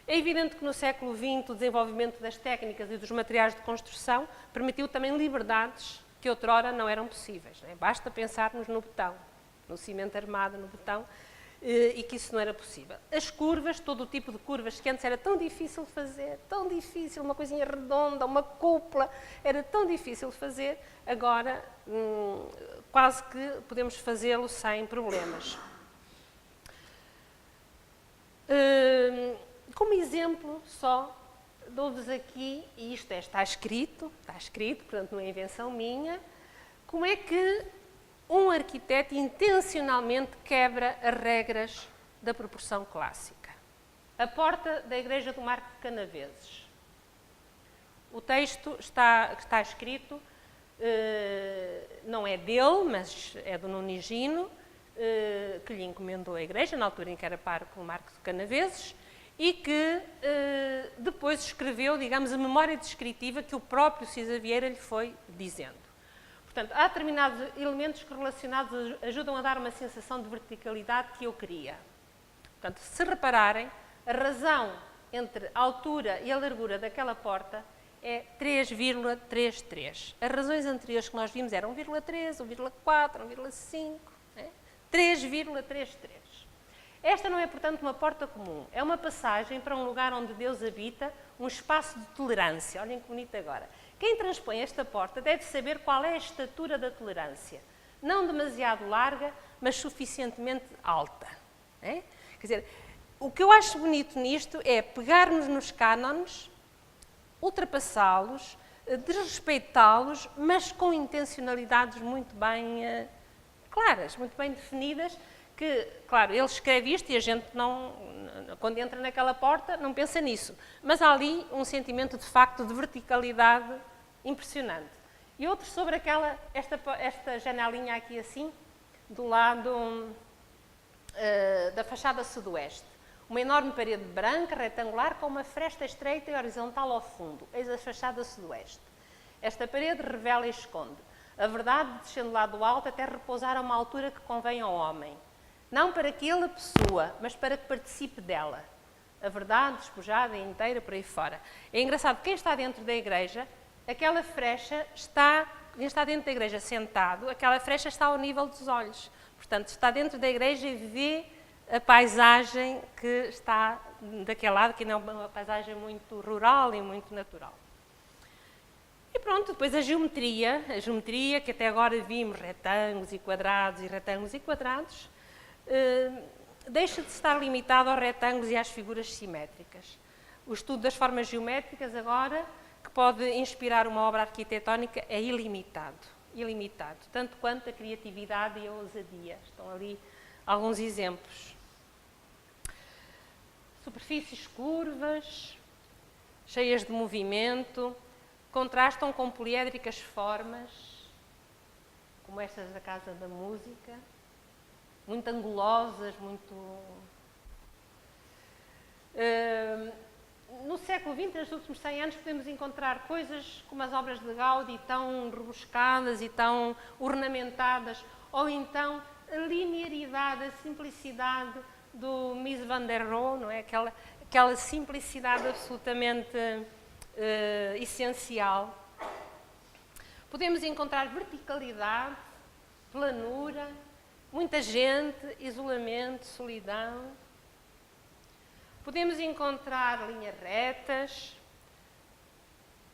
É evidente que no século XX o desenvolvimento das técnicas e dos materiais de construção permitiu também liberdades que outrora não eram possíveis. Não é? Basta pensarmos no betão, no cimento armado, no betão, e que isso não era possível. As curvas, todo o tipo de curvas que antes era tão difícil de fazer, tão difícil, uma coisinha redonda, uma cúpula, era tão difícil de fazer, agora quase que podemos fazê-lo sem problemas. Como exemplo só, dou-vos aqui, e isto está escrito, portanto não é invenção minha, como é que um arquiteto intencionalmente quebra as regras da proporção clássica. A porta da Igreja do Marco de Canaveses. O texto que está escrito não é dele, mas é do Nuno Higino, que lhe encomendou a Igreja, na altura em que era pároco do Marco de Canaveses, e que depois escreveu, digamos, a memória descritiva que o próprio Cisa Vieira lhe foi dizendo. Portanto, há determinados elementos que relacionados ajudam a dar uma sensação de verticalidade que eu queria. Portanto, se repararem, a razão entre a altura e a largura daquela porta é 3,33. As razões anteriores que nós vimos eram 1,3, 1,4, 1,5, 3,33. Esta não é, portanto, uma porta comum. É uma passagem para um lugar onde Deus habita, um espaço de tolerância. Olhem que bonito agora. Quem transpõe esta porta deve saber qual é a estatura da tolerância. Não demasiado larga, mas suficientemente alta. É? Quer dizer, o que eu acho bonito nisto é pegarmos nos cânones, ultrapassá-los, desrespeitá-los, mas com intencionalidades muito bem claras, muito bem definidas, que, claro, ele escreve isto e a gente não, quando entra naquela porta, não pensa nisso. Mas há ali um sentimento, de facto, de verticalidade impressionante. E outro sobre esta janelinha aqui assim, do lado da fachada sudoeste. Uma enorme parede branca, retangular, com uma fresta estreita e horizontal ao fundo. Eis a fachada sudoeste. Esta parede revela e esconde a verdade, descendo lá do alto até repousar a uma altura que convém ao homem. Não para que ele a possua, mas para que participe dela. A verdade despojada e inteira por aí fora. É engraçado, quem está dentro da igreja, aquela frecha quem está dentro da igreja sentado, aquela frecha está ao nível dos olhos. Portanto, está dentro da igreja e vê a paisagem que está daquele lado, que não é uma paisagem muito rural e muito natural. E pronto, depois a geometria que até agora vimos retângulos e quadrados, deixa de estar limitado aos retângulos e às figuras simétricas. O estudo das formas geométricas agora, que pode inspirar uma obra arquitetónica, é ilimitado, tanto quanto a criatividade e a ousadia. Estão ali alguns exemplos. Superfícies curvas, cheias de movimento, contrastam com poliédricas formas, como estas da Casa da Música, muito angulosas, muito... no século XX, nos últimos 100 anos, podemos encontrar coisas como as obras de Gaudí tão rebuscadas e tão ornamentadas, ou então a linearidade, a simplicidade do Mies van der Rohe, não é? Aquela simplicidade absolutamente essencial. Podemos encontrar verticalidade, planura, muita gente, isolamento, solidão. Podemos encontrar linhas retas,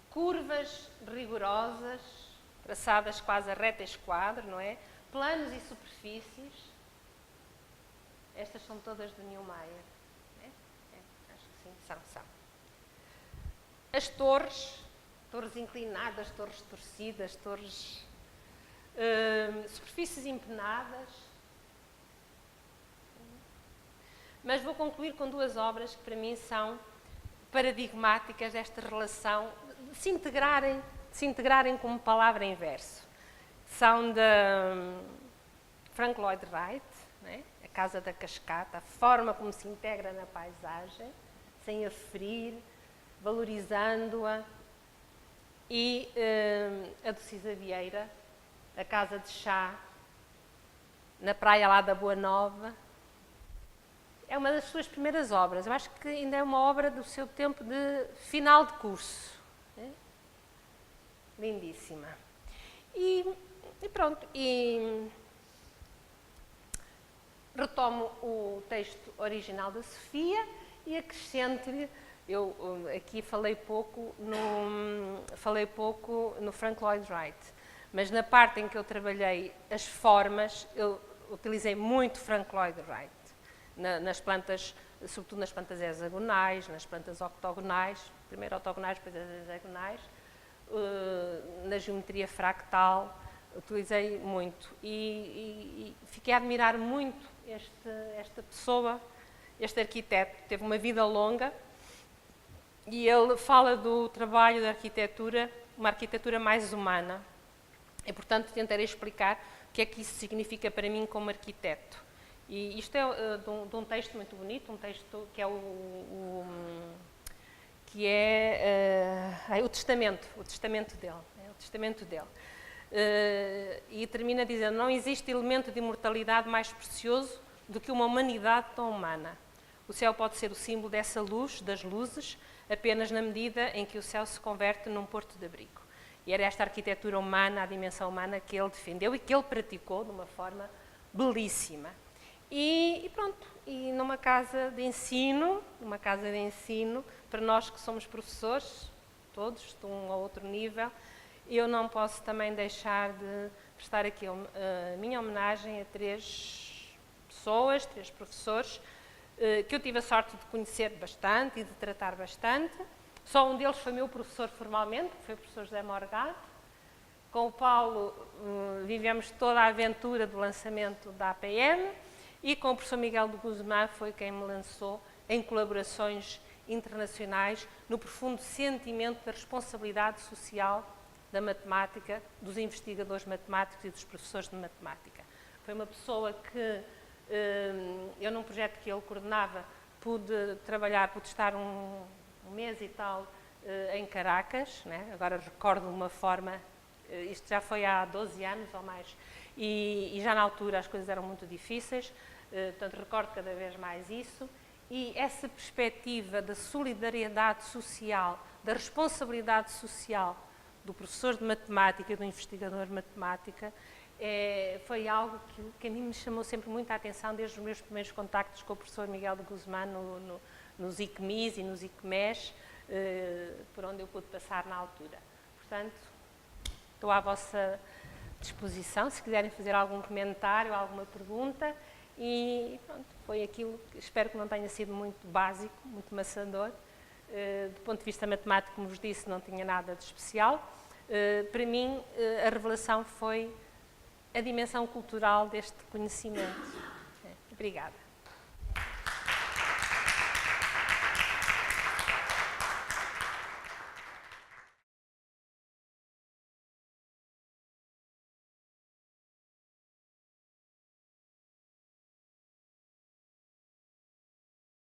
curvas rigorosas, traçadas quase a reta esquadro, não é? Planos e superfícies. Estas são todas de Niemeyer. Acho que sim, são. As torres inclinadas, torres torcidas, torres... superfícies empenadas. Mas vou concluir com duas obras que para mim são paradigmáticas desta relação, de se integrarem como palavra em verso. São de Frank Lloyd Wright, né? A Casa da Cascata, a forma como se integra na paisagem, sem a ferir, valorizando-a, e a do Cisa Vieira, a Casa de Chá, na praia lá da Boa Nova. É uma das suas primeiras obras. Eu acho que ainda é uma obra do seu tempo de final de curso. Né? Lindíssima. E pronto. E retomo o texto original da Sofia e acrescento-lhe. Eu aqui falei pouco no Frank Lloyd Wright, mas na parte em que eu trabalhei as formas, eu utilizei muito Frank Lloyd Wright. Nas plantas, sobretudo nas plantas hexagonais, nas plantas octogonais, primeiro octogonais, depois as hexagonais, na geometria fractal, utilizei muito. E fiquei a admirar muito esta pessoa, este arquiteto, teve uma vida longa, e ele fala do trabalho da arquitetura, uma arquitetura mais humana. E, portanto, tentarei explicar o que é que isso significa para mim como arquiteto. E isto é de um texto muito bonito, um texto que é o testamento dele. E termina dizendo: não existe elemento de imortalidade mais precioso do que uma humanidade tão humana. O céu pode ser o símbolo dessa luz, das luzes, apenas na medida em que o céu se converte num porto de abrigo. E era esta arquitetura humana, a dimensão humana, que ele defendeu e que ele praticou de uma forma belíssima. E pronto, e numa casa de ensino, para nós que somos professores, todos, de um ou outro nível, eu não posso também deixar de prestar aqui a minha homenagem a três professores, que eu tive a sorte de conhecer bastante e de tratar bastante. Só um deles foi meu professor formalmente, que foi o professor José Morgado. Com o Paulo vivemos toda a aventura do lançamento da APM, e com o professor Miguel de Guzmán foi quem me lançou em colaborações internacionais no profundo sentimento da responsabilidade social da matemática, dos investigadores matemáticos e dos professores de matemática. Foi uma pessoa que eu, num projeto que ele coordenava, pude estar um mês e tal em Caracas, né? Agora recordo de uma forma, isto já foi há 12 anos ou mais, e já na altura as coisas eram muito difíceis, portanto recordo cada vez mais isso, e essa perspectiva da solidariedade social, da responsabilidade social do professor de matemática e do investigador de matemática, foi algo que a mim me chamou sempre muita atenção desde os meus primeiros contactos com o professor Miguel de Guzmán nos ICMIs e nos ICMES, por onde eu pude passar na altura. Portanto, estou à vossa disposição, se quiserem fazer algum comentário, alguma pergunta, e pronto, foi aquilo que espero que não tenha sido muito básico, muito maçador. Do ponto de vista matemático, como vos disse, não tinha nada de especial. Para mim, a revelação foi a dimensão cultural deste conhecimento. Obrigada.